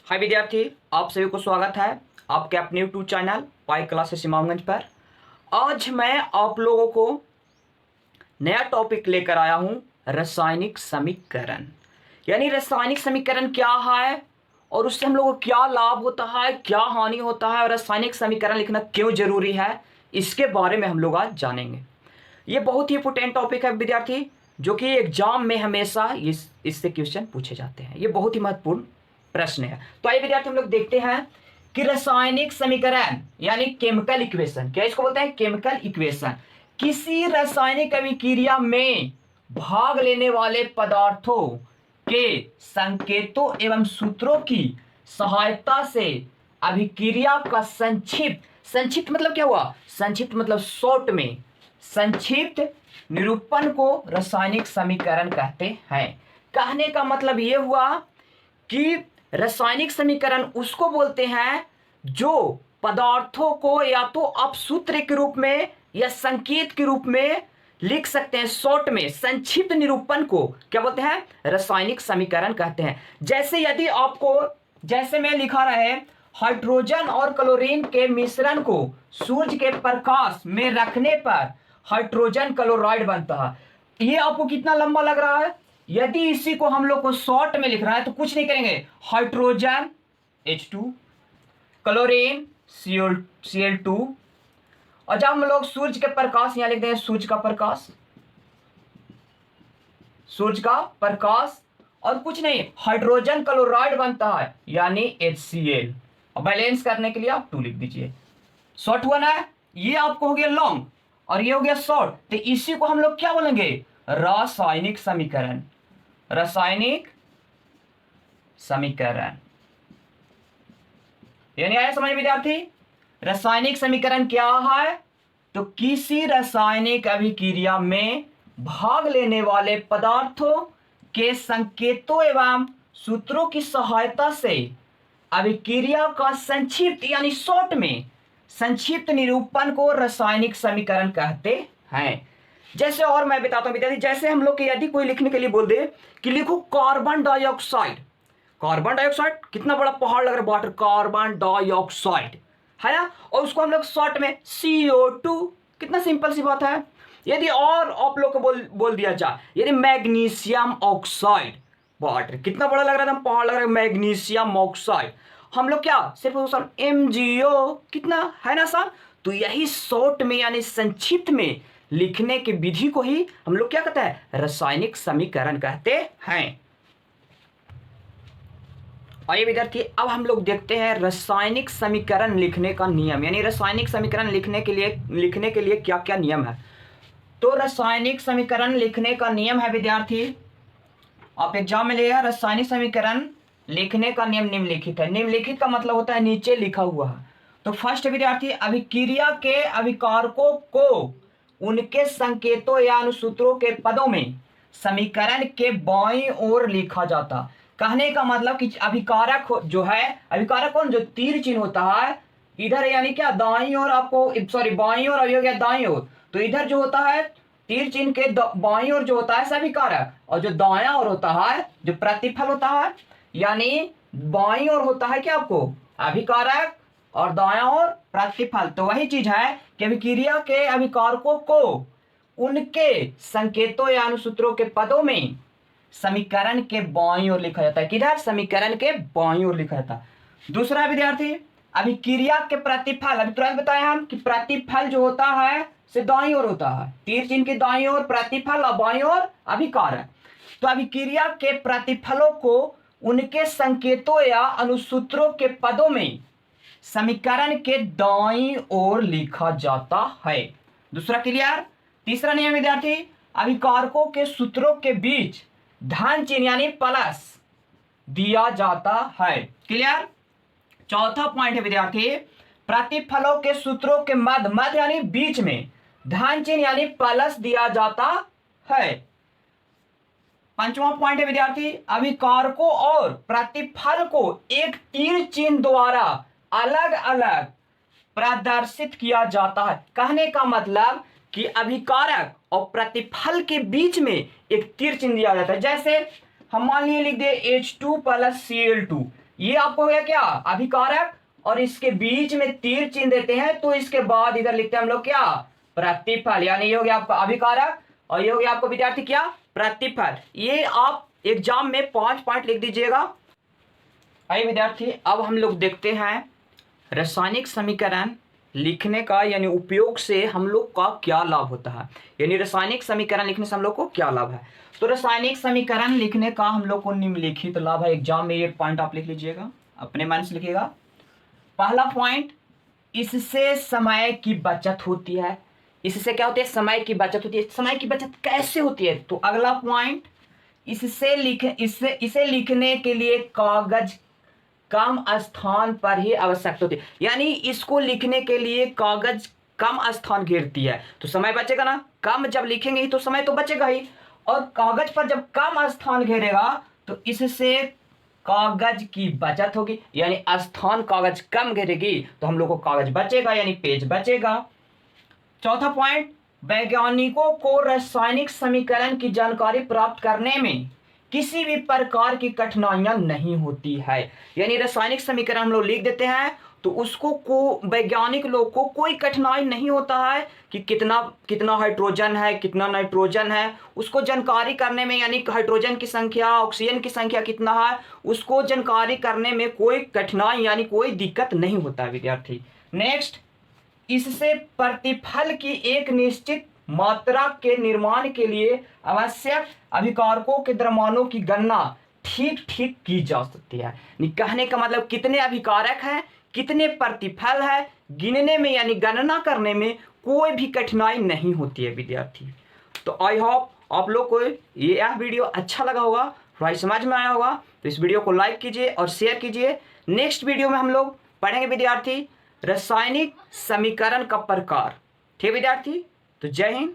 हाय विद्यार्थी, आप सभी को स्वागत है आपके अपने YouTube channel pi classes Imamganj पर। आज मैं आप लोगों को नया टॉपिक लेकर आया हूं, रासायनिक समीकरण। यानी रासायनिक समीकरण क्या है और उससे हम लोगों को क्या लाभ होता है, क्या हानि होता है और रासायनिक समीकरण लिखना क्यों जरूरी है, इसके बारे में हम लोग आज जानेंगे। ये बहुत ही इंपोर्टेंट टॉपिक है विद्यार्थी, जो कि एग्जाम में हमेशा इससे क्वेश्चन पूछे जाते हैं। ये बहुत ही महत्वपूर्ण प्रश्न है। तो आइए विद्यार्थी हम लोग देखते हैं कि रासायनिक समीकरण यानी केमिकल इक्वेशन, क्या इसको बोलते हैं? Chemical equation. किसी रासायनिक अभिक्रिया में भाग लेने वाले पदार्थों के संकेतों एवं सूत्रों की सहायता से अभिक्रिया का संक्षिप्त मतलब क्या हुआ? संक्षिप्त मतलब शॉर्ट में संक्षिप्त निरूपण को रासायनिक समीकरण कहते हैं। कहने का मतलब यह हुआ कि रासायनिक समीकरण उसको बोलते हैं जो पदार्थों को या तो आप सूत्र के रूप में या संकेत के रूप में लिख सकते हैं। शॉर्ट में संक्षिप्त निरूपण को क्या बोलते हैं? रासायनिक समीकरण कहते हैं। जैसे यदि आपको, जैसे मैं लिखा रहे, हाइड्रोजन और क्लोरीन के मिश्रण को सूर्य के प्रकाश में रखने पर हाइड्रोजन क्लोराइड बनता है। ये आपको कितना लंबा लग रहा है? यदि इसी को हम लोग को शॉर्ट में लिखना है तो कुछ नहीं करेंगे, हाइड्रोजन H2, क्लोरीन Cl2, और जब हम लोग सूर्य के प्रकाश यहां लिख देंगे, सूर्य का प्रकाश और कुछ नहीं, हाइड्रोजन क्लोराइड बनता है यानी HCl। और बैलेंस करने के लिए आप 2 लिख दीजिए। शॉर्ट हुआ ना? ये आपको हो गया लॉन्ग और ये हो गया शॉर्ट, तो इसी को हम लोग क्या बोलेंगे? रासायनिक समीकरण। रासायनिक समीकरण यानी आया समझ विद्यार्थी? रासायनिक समीकरण क्या है? तो किसी रासायनिक अभिक्रिया में भाग लेने वाले पदार्थों के संकेतों एवं सूत्रों की सहायता से अभिक्रिया का संक्षिप्त यानी शॉर्ट में संक्षिप्त निरूपण को रासायनिक समीकरण कहते हैं। जैसे और मैं बताता हूं विद्यार्थी, जैसे हम लोग यदि कोई लिखने के लिए बोल दे कि लिखो कार्बन डाइऑक्साइड, कितना बड़ा पहाड़ लग रहा है, वाटर कार्बन डाइऑक्साइड है ना, और उसको हम लोग शॉर्ट में CO2, कितना सिंपल सी बात है। यदि और आप लोग को बोल दिया जाए, यदि मैग्नीशियम ऑक्साइड, वाटर कितना बड़ा लग रहा था, पहाड़ लग रहा है, मैग्नीशियम ऑक्साइड, हम लोग क्या सिर्फ MgO, कितना है ना सर। तो यही शॉर्ट में यानी संक्षिप्त में लिखने की विधि को ही हम लोग क्या कहते हैं? रासायनिक समीकरण कहते हैं। आइए विद्यार्थी, अब हम लोग देखते हैं रासायनिक समीकरण लिखने का नियम, यानी रासायनिक समीकरण लिखने के लिए क्या क्या नियम है। तो रासायनिक समीकरण लिखने का नियम है विद्यार्थी, आप एग्जाम में लिया, रासायनिक समीकरण लिखने का नियम निम्नलिखित है। निम्नलिखित का मतलब होता है नीचे लिखा हुआ है। तो फर्स्ट विद्यार्थी, अभिक्रिया के अभिकारकों को उनके संकेतों या अनुसूत्रों के पदों में समीकरण के बाईं ओर लिखा जाता। कहने का मतलब कि अभिकारक जो है, अभिकारक कौन? जो तीर चिन्ह होता है इधर, यानी क्या दाईं ओर, आपको बाईं ओर, अभी हो गया दाईं ओर, तो इधर जो होता है तीर चिन्ह के बाईं ओर जो होता है समीकरण, और जो दायां ओर होता है जो प्रतिफल होता है, यानी बाईं ओर होता है क्या आपको? अभिकारक, और दायां ओर प्रतिफल। तो वही चीज है कि अभिक्रिया के अभिकारकों को उनके संकेतों या अनुसूत्रों के पदों में समीकरण के बाईं ओर लिखा जाता है। किधर? समीकरण के बाईं ओर लिखा जाता है। दूसरा विद्यार्थी, अभिक्रिया के प्रतिफल, अभी तुरंत बताया हम कि प्रतिफल जो होता है से दाईं ओर होता है, तीर चिन्ह के दाईं ओर प्रतिफल और बाईं ओर अभिकारक। तो अभिक्रिया के प्रतिफलों को उनके संकेतों या अनुसूत्रों के पदों में समीकरण के दाईं ओर लिखा जाता है। दूसरा क्लियर? तीसरा नियम विद्यार्थी, अभिकारकों के सूत्रों के बीच धन चिन्ह यानी प्लस दिया जाता है। क्लियर? चौथा पॉइंट है विद्यार्थी, प्रतिफलों के सूत्रों के मध्य यानी बीच में धन चिन्ह यानी प्लस दिया जाता है। पांचवा पॉइंट है विद्यार्थी, अभिकारकों और प्रतिफल को एक तीर चिन्ह द्वारा अलग अलग प्रदर्शित किया जाता है। कहने का मतलब कि अभिकारक और प्रतिफल के बीच में एक तीर चिन्ह दिया जाता है। जैसे हम मान लिए लिख दे H2 + Cl2, ये आपको हो गया क्या, अभिकारक, और इसके बीच में तीर चिन्ह देते हैं, तो इसके बाद इधर लिखते हैं हम लोग क्या, प्रतिफल। यानी ये हो गया आपका अभिकारक और ये हो गया आपको विद्यार्थी क्या, प्रतिफल। ये आप एग्जाम में 5 पॉइंट लिख दीजिएगा। आइए विद्यार्थी, अब हम लोग देखते हैं रासायनिक समीकरण लिखने का यानी उपयोग से हम लोग का क्या लाभ होता है, यानी रासायनिक समीकरण लिखने से हम लोग को क्या लाभ है। तो रासायनिक समीकरण लिखने का हम लोग को निम्नलिखित लाभ है। एग्जाम में ये पॉइंट आप लिख लीजिएगा, अपने मन से लिखिएगा। पहला पॉइंट, इससे समय की बचत होती है। इससे क्या होती है, समय की बचत होती है। समय की बचत कैसे होती है, तो अगला पॉइंट, इसे लिखने के लिए कागज कम स्थान पर ही आवश्यक होती है। यानी इसको लिखने के लिए कागज कम स्थान घेरती है, तो समय बचेगा ना, कम जब लिखेंगे ही तो समय तो बचेगा ही, और कागज पर जब कम स्थान घेरेगा तो इससे कागज की बचत होगी, यानी स्थान कागज कम घेरेगी तो हम लोग को कागज बचेगा यानी पेज बचेगा। चौथा पॉइंट, वैज्ञानिकों को रासायनिक समीकरण की जानकारी प्राप्त करने में किसी भी प्रकार की कठिनाइयां नहीं होती है। यानी रासायनिक समीकरण हम लोग लिख देते हैं तो उसको वैज्ञानिक लोग को कोई कठिनाई नहीं होता है कि कितना कितना हाइड्रोजन है, कितना नाइट्रोजन है, उसको जानकारी करने में, यानी हाइड्रोजन की संख्या, ऑक्सीजन की संख्या कितना है, उसको जानकारी करने में कोई कठिनाई यानी कोई दिक्कत नहीं होता है विद्यार्थी। नेक्स्ट, इससे प्रतिफल की एक निश्चित मात्रा के निर्माण के लिए आवश्यक अभिकारकों के द्रव्यमानों की गणना ठीक ठीक की जा सकती है। कहने का मतलब कितने अभिकारक हैं, कितने प्रतिफल है, गिनने में यानी गणना करने में कोई भी कठिनाई नहीं होती है विद्यार्थी। तो आई होप आप लोग को यह वीडियो अच्छा लगा होगा, थोड़ा समझ में आया होगा, तो इस वीडियो को लाइक कीजिए और शेयर कीजिए। नेक्स्ट वीडियो में हम लोग पढ़ेंगे विद्यार्थी रासायनिक समीकरण का प्रकार। ठीक विद्यार्थी, तो जय हिंद।